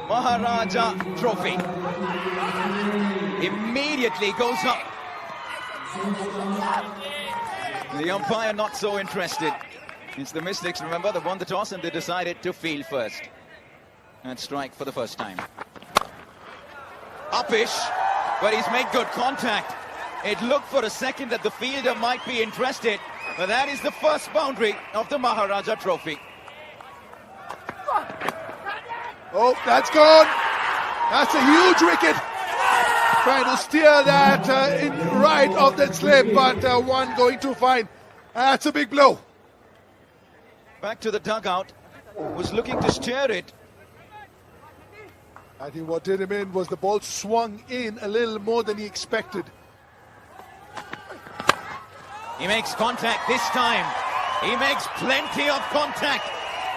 Maharaja trophy immediately goes up. The umpire not so interested. It's the Mystics, remember, they won the toss and they decided to field first and strike for the first time. Upish, but he's made good contact. It looked for a second that the fielder might be interested, but that is the first boundary of the Maharaja trophy. Oh, that's gone. That's a huge wicket. Trying to steer that in right of that slip, but one going too fine. That's a big blow. Back to the dugout, was looking to steer it. I think what did him in was the ball swung in a little more than he expected. He makes contact this time. He makes plenty of contact.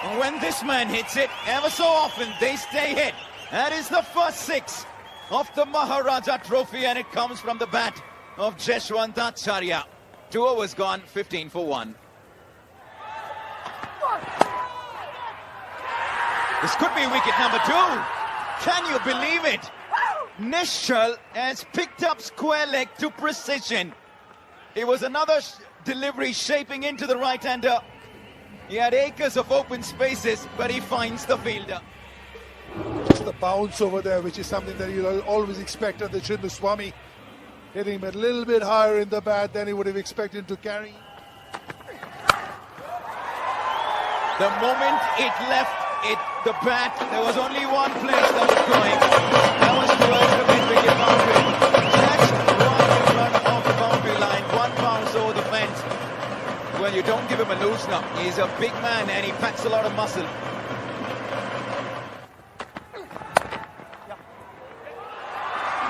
And when this man hits it, ever so often they stay hit. That is the first six of the Maharaja trophy, and it comes from the bat of Jeshwant Acharya. 2 overs gone, 15 for 1. This could be wicket number 2. Can you believe it? Nishal has picked up square leg to precision. It was another delivery shaping into the right-hander. He had acres of open spaces, but he finds the fielder. Just the bounce over there, which is something that you'll always expect of the Chinnaswamy. Hitting him a little bit higher in the bat than he would have expected him to carry. The moment it left the bat, there was only one place that was going. That was towards the mid-wicket boundary. Just right in front of the boundary line. One bounce over the fence. Well, you don't give him a loosener. He's a big man and he packs a lot of muscle.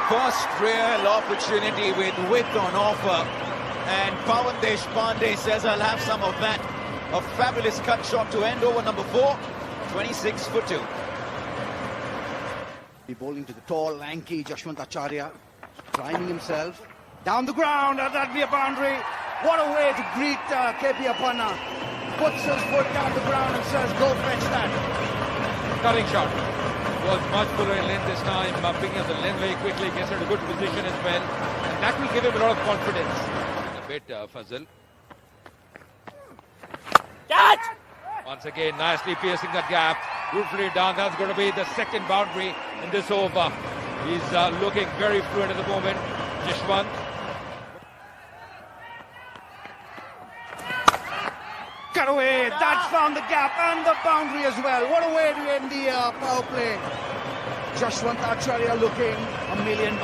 First real opportunity with width on offer. And Pawan Deshpande says, I'll have some of that. A fabulous cut shot to end over number 4. 26 for 2. Be bowling to the tall, lanky Jeshwant Acharya. Climbing himself. Down the ground, and that'd be a boundary. What a way to greet KP Appanna. Puts his foot down the ground and says, go fetch that. Cutting shot. Was much fuller in length this time. Picking up the length very quickly. Gets into a good position as well. And that will give him a lot of confidence. A bit, Fazil. Catch! Once again, nicely piercing that gap. Beautifully done. That's going to be the second boundary in this over. He's looking very fluent at the moment. Jeshwant. Cut away. That's found the gap and the boundary as well. What a way to end the power play. Jeshwant Acharya looking $1 million.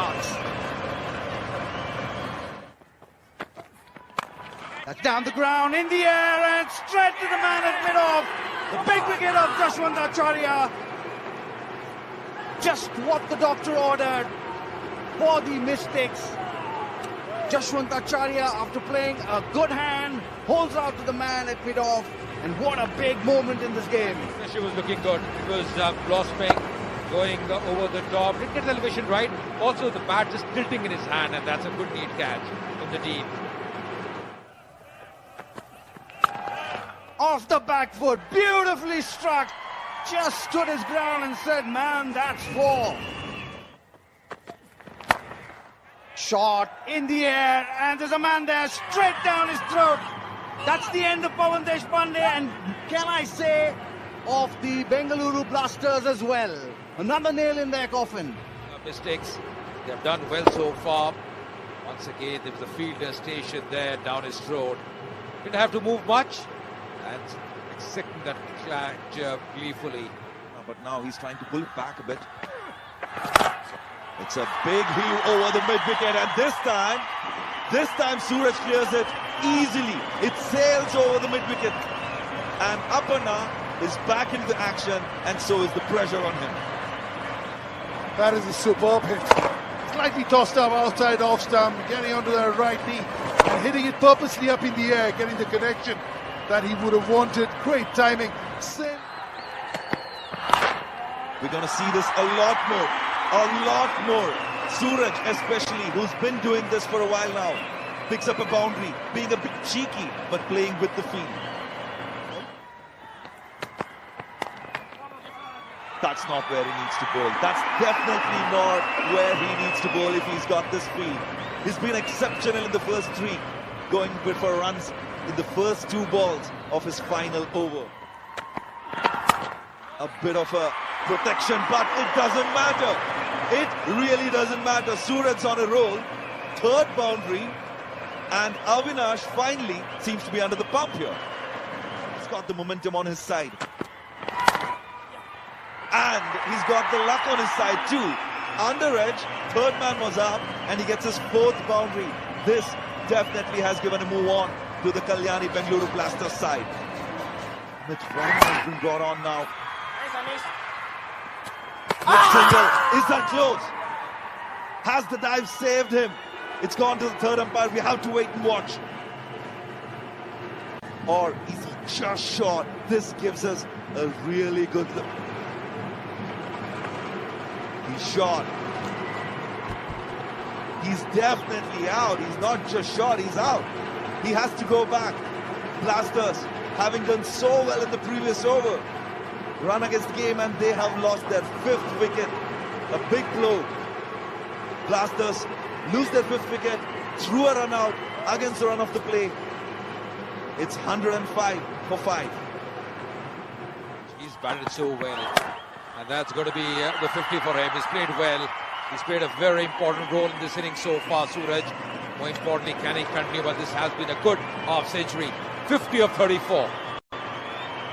That's down the ground, in the air, and straight to the man at mid-off. The big wicket of Jeshwant Acharya. Just what the doctor ordered for the Mystics. Jeshwant Acharya, after playing a good hand, holds out to the man at mid-off. And what a big moment in this game. She was looking good. It was blossoming, going over the top. Didn't get the elevation right. Also, the bat just tilting in his hand, and that's a good neat catch in the deep. Off the back foot, beautifully struck. Just stood his ground and said, man, that's 4. Shot in the air, and there's a man there straight down his throat. That's the end of Pawan Deshpande, and can I say, of the Bengaluru Blasters as well. Another nail in their coffin. Mistakes. They've done well so far. Once again, there was a fielder stationed there down his throat. Didn't have to move much. And accepting that jerk gleefully. But now he's trying to pull it back a bit. It's a big heave over the mid-wicket, and this time Suraj clears it easily. It sails over the mid-wicket. And Appanna is back into the action, and so is the pressure on him. That is a superb hit. Slightly tossed up outside off stump, getting onto the right knee and hitting it purposely up in the air, getting the connection that he would have wanted. Great timing. We're going to see this a lot more. Suraj especially, who's been doing this for a while now, picks up a boundary, being a bit cheeky, but playing with the field. That's not where he needs to bowl. That's definitely not where he needs to bowl if he's got this field. He's been exceptional in the first 3, going for runs in the first 2 balls of his final over. A bit of a protection, but it doesn't matter. It really doesn't matter. Suraj's on a roll, 3rd boundary, and Abhilash finally seems to be under the pump here. He's got the momentum on his side. And he's got the luck on his side too. Under edge, 3rd man was up, and he gets his 4th boundary. This definitely has given a move on to the Kalyani Bengaluru Blasters side. Mitch has been brought on now. Single. Is that close? Has the dive saved him? It's gone to the 3rd umpire. We have to wait and watch. Or is he just short? This gives us a really good look. He's short. He's definitely out. He's not just short, he's out. He has to go back. Blasters, having done so well in the previous over, run against the game, and they have lost their 5th wicket. A big blow. Blasters lose their 5th wicket through a run out against the run of the play. It's 105 for 5. He's batted so well, and that's going to be the 50 for him. He's played well. He's played a very important role in this inning so far, Suraj. More importantly, can he continue? But this has been a good half-century. 50 of 34.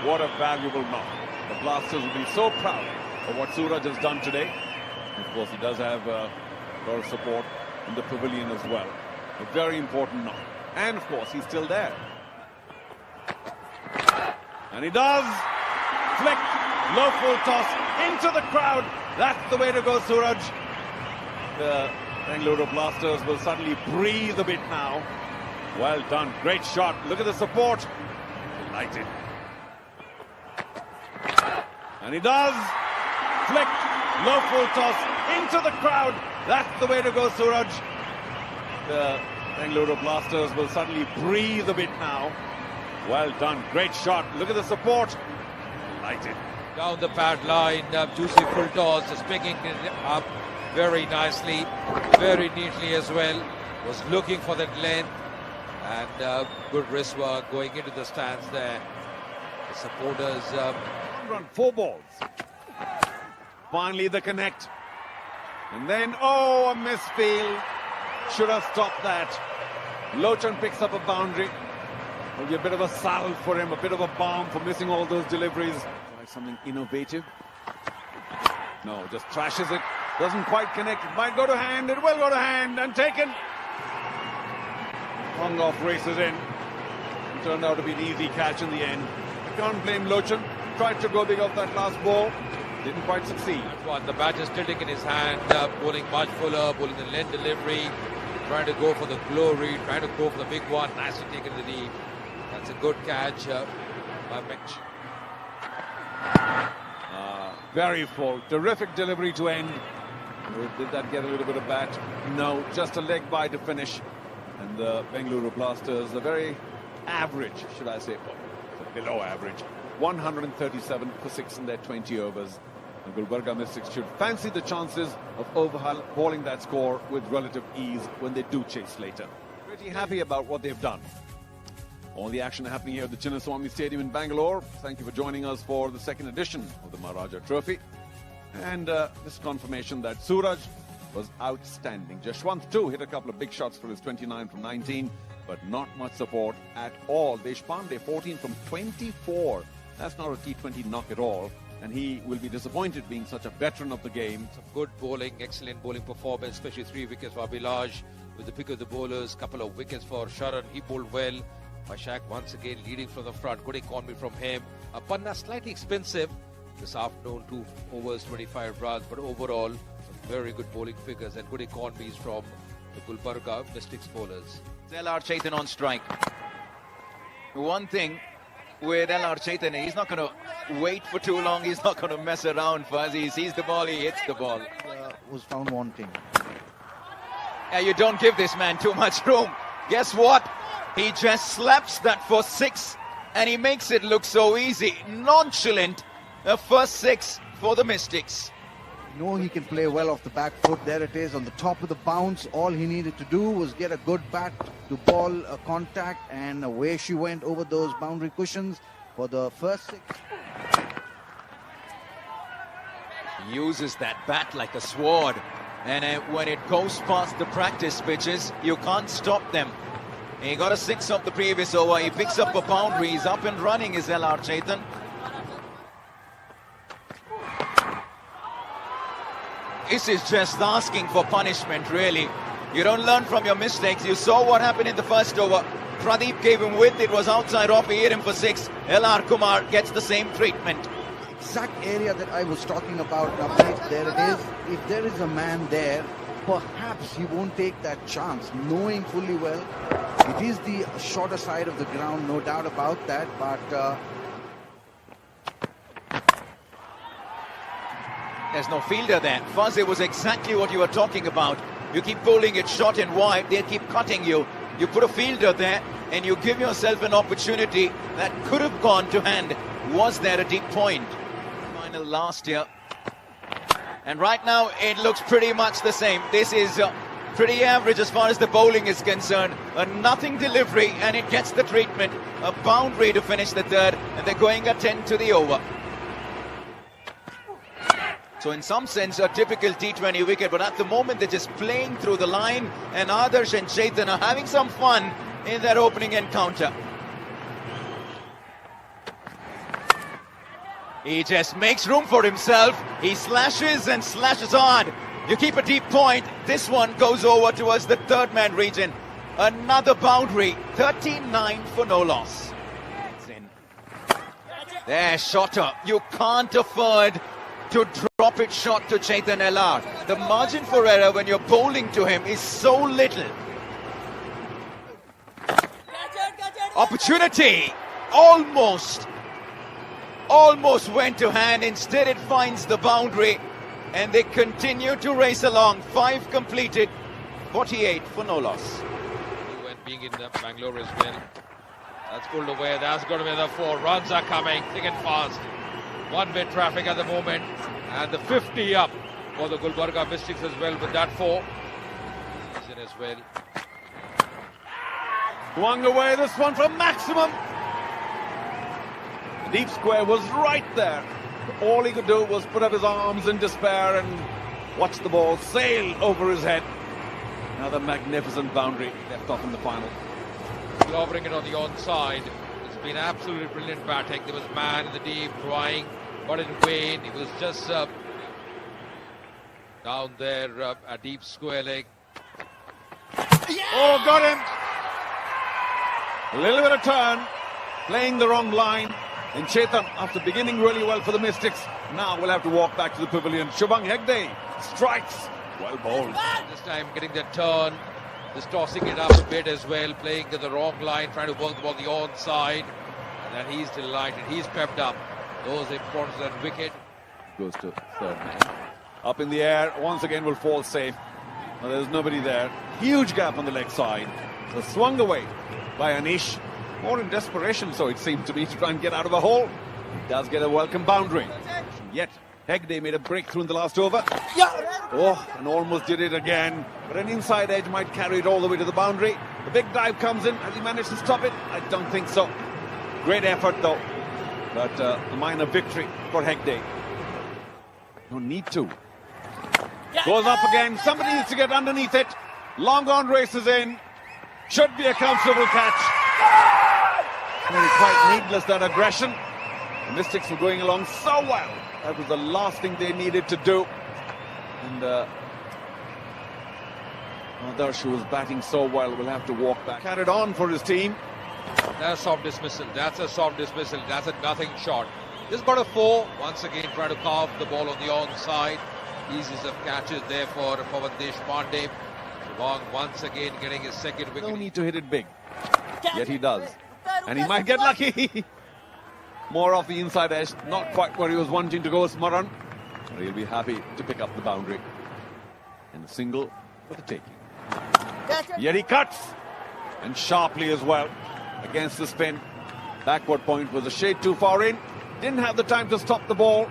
What a valuable knock. The Blasters will be so proud of what Suraj has done today. Of course, he does have a lot of support in the pavilion as well. A very important knock. And of course, he's still there. And he does. Flick. Low full toss into the crowd. That's the way to go, Suraj. The Bengaluru Blasters will suddenly breathe a bit now. Well done. Great shot. Look at the support. Delighted. And he does. Flick. Low full toss into the crowd. That's the way to go, Suraj. The Bengaluru Blasters will suddenly breathe a bit now. Well done. Great shot. Look at the support. Delighted. Down the pad line, juicy full toss, just picking it up very nicely, very neatly as well. Was looking for that length, and good wrist work going into the stands there. The supporters. Run 4 balls. Finally the connect. And then, oh, a misfield. Should have stopped that. Lochan picks up a boundary. Will be a bit of a salve for him, a bit of a balm for missing all those deliveries. Try something innovative. No, just trashes it. Doesn't quite connect. It might go to hand. It will go to hand and taken. Hung off, races in. It turned out to be an easy catch in the end. I can't blame Lochan. Tried to go big off that last ball. Didn't quite succeed. The bat is tilting in his hand, bowling much fuller, bowling the length delivery, trying to go for the glory, trying to go for the big one. Nicely taken the knee. That's a good catch by Mitch. Very full. Terrific delivery to end. Did that get a little bit of bat? No, just a leg by to finish. And the Bengaluru Blasters, a very average, should I say, below average. 137 for 6 in their 20 overs. And Gulbarga Mystics should fancy the chances of overhauling that score with relative ease when they do chase later. Pretty happy about what they've done. All the action happening here at the Chinnaswamy Stadium in Bangalore. Thank you for joining us for the second edition of the Maharaja Trophy. And this confirmation that Suraj was outstanding. Jashwant too hit a couple of big shots for his 29 from 19, but not much support at all. Deshpande 14 from 24. That's not a T20 knock at all. And he will be disappointed being such a veteran of the game. Some good bowling, excellent bowling performance, especially 3 wickets for Abhilash with the pick of the bowlers, couple of wickets for Shriram. He bowled well. Vashak once again leading from the front. Good economy from him. Panna slightly expensive this afternoon, 2 overs, 25 runs, but overall some very good bowling figures and good economies from the Gulbarga Mystics bowlers. LR Chethan on strike. One thing with LR Chethan, he's not going to wait for too long. He's not going to mess around. Fuzzy, he sees the ball, he hits the ball. Was found wanting. Yeah, you don't give this man too much room. Guess what? He just slaps that for 6 and he makes it look so easy. Nonchalant. The first 6 for the Mystics. No, he can play well off the back foot. There it is on the top of the bounce. All he needed to do was get a good bat to ball contact, and away she went over those boundary cushions for the first 6. He uses that bat like a sword, and when it goes past the practice pitches, you can't stop them. He got a 6 of the previous over. He picks up a boundary. He's up and running, is LR Chethan. This is just asking for punishment, really. You don't learn from your mistakes. You saw what happened in the first over. Pradeep gave him width. It was outside off. He hit him for 6. LR Kumar gets the same treatment. Exact area that I was talking about. Now, there it is. If there is a man there, perhaps he won't take that chance, knowing fully well it is the shorter side of the ground, no doubt about that. But there's no fielder there. Fuzz, it was exactly what you were talking about. You keep bowling it short and wide, they keep cutting you. You put a fielder there and you give yourself an opportunity that could have gone to hand. Was there a deep point? Final last year. And right now it looks pretty much the same. This is pretty average as far as the bowling is concerned. A nothing delivery, and it gets the treatment. A boundary to finish the third, and they're going at 10 to the over. So in some sense, a typical T20 wicket, but at the moment they're just playing through the line, and Adarsh and Chethan are having some fun in their opening encounter. He just makes room for himself. He slashes and slashes hard. You keep a deep point. This one goes over towards the third man region. Another boundary. 39 for no loss. There's Shotter. You can't afford to drop it short to Chethan LR. The margin for error when you're bowling to him is so little. Opportunity. Almost went to hand. Instead it finds the boundary, and they continue to race along. 5 completed, 48 for no loss. Being in Bangalore as well. That's pulled away. That's going to be another 4. Runs are coming thick and fast. One-way traffic at the moment, and the 50 up for the Gulbarga Mystics as well with that 4. He's in as well. Swung away this one from maximum. The deep square was right there. All he could do was put up his arms in despair and watch the ball sail over his head. Another magnificent boundary left off in the final. Clovering it on the onside. It's been absolutely brilliant batting. There was man in the deep trying, got it in vain. He was just down there, a deep square leg. Oh, got him! A little bit of turn, playing the wrong line. And Chethan, after beginning really well for the Mystics, now will have to walk back to the pavilion. Shubhang Hegde strikes. Well bowled. This time getting the turn, just tossing it up a bit as well, playing to the wrong line, trying to work the ball the onside. And then he's delighted, he's pepped up. Those importance of that wicket. Goes to third man. Up in the air, once again will fall safe. Now, there's nobody there. Huge gap on the leg side. So swung away by Anish. More in desperation, so it seemed to me, to try and get out of a hole. He does get a welcome boundary. Yet, Hegde made a breakthrough in the last over. Oh, and almost did it again. But an inside edge might carry it all the way to the boundary. The big dive comes in. Has he managed to stop it? I don't think so. Great effort, though. But a minor victory for Hegde. No need to. Goes up again. Somebody needs to get underneath it. Long on races in. Should be a comfortable catch. Really quite needless, that aggression. The Mystics were going along so well. That was the last thing they needed to do. And Adarsh, who was batting so well, will have to walk back. Carried on for his team. That's a soft dismissal. That's a soft dismissal. That's a nothing shot. Just got a 4. Once again, trying to carve the ball on the onside. Easiest of catches there for Pawan Deshpande. Shubhang once again getting his second wicket. No need to hit it big. Yet he does. And he might get lucky. More off the inside edge. Not quite where he was wanting to go, Smaran. But he'll be happy to pick up the boundary. And a single for the taking. Yet he cuts. And sharply as well. Against the spin. Backward point was a shade too far in. Didn't have the time to stop the ball.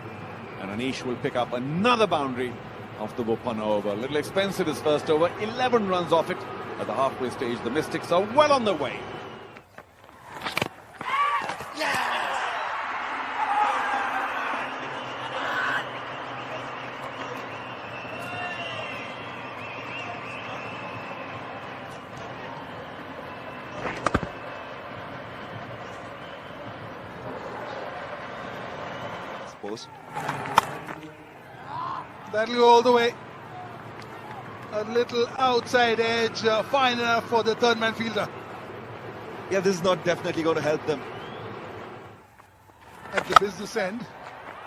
And Anish will pick up another boundary off the Bopana over. A little expensive his first over. 11 runs off it. At the halfway stage, the Mystics are well on their way. That'll go all the way. A little outside edge, fine enough for the third man fielder. Yeah, this is not definitely going to help them. At the business end,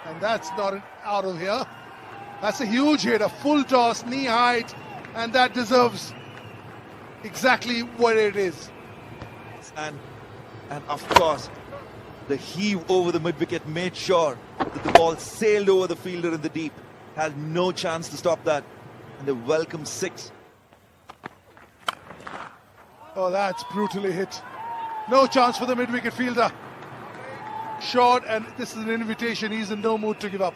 and that's not out of here. That's a huge hit, a full toss, knee height, and that deserves exactly what it is. And of course, the heave over the mid-wicket made sure that the ball sailed over the fielder in the deep. Had no chance to stop that. And a welcome 6. Oh, that's brutally hit. No chance for the mid-wicket fielder. Short, and this is an invitation. He's in no mood to give up.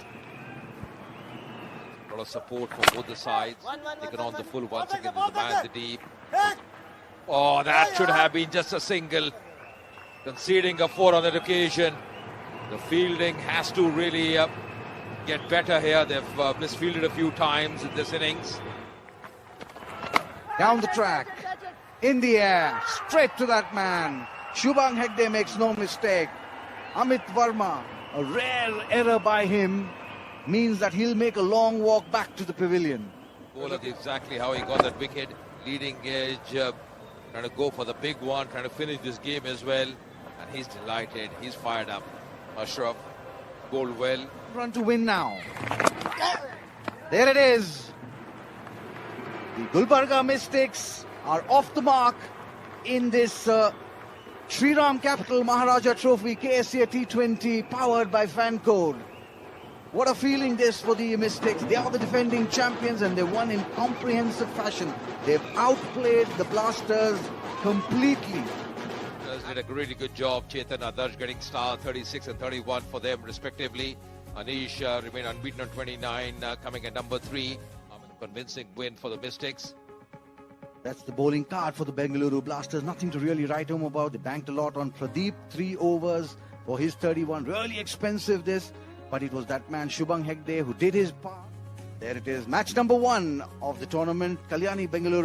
A lot of support for both the sides. Taken on the full once again with the man in the deep. Oh, that should have been just a single. Conceding a 4 on that occasion. The fielding has to really get better here. They've misfielded a few times in this innings. Down the track, in the air, straight to that man. Shubhang Hegde makes no mistake. Amit Verma, a rare error by him, means that he'll make a long walk back to the pavilion. Bowler exactly how he got that wicket. Leading edge, trying to go for the big one, trying to finish this game as well. And he's delighted, he's fired up. Ashraf bowled well. Run to win now. There it is. The Gulbarga Mystics are off the mark in this Shriram Capital Maharaja Trophy KSCA T20 powered by Fan Code. What a feeling this for the Mystics. They are the defending champions and they won in comprehensive fashion. They've outplayed the Blasters completely. Did a really good job. Chethan, Adarsh getting star 36 and 31 for them respectively. Anish remained unbeaten on 29, coming at number 3. A convincing win for the Mystics. That's the bowling card for the Bengaluru Blasters. Nothing to really write home about. They banked a lot on Pradeep, 3 overs for his 31. Really expensive this, but it was that man Shubhang Hegde who did his part. There it is, match number 1 of the tournament. Kalyani Bengaluru.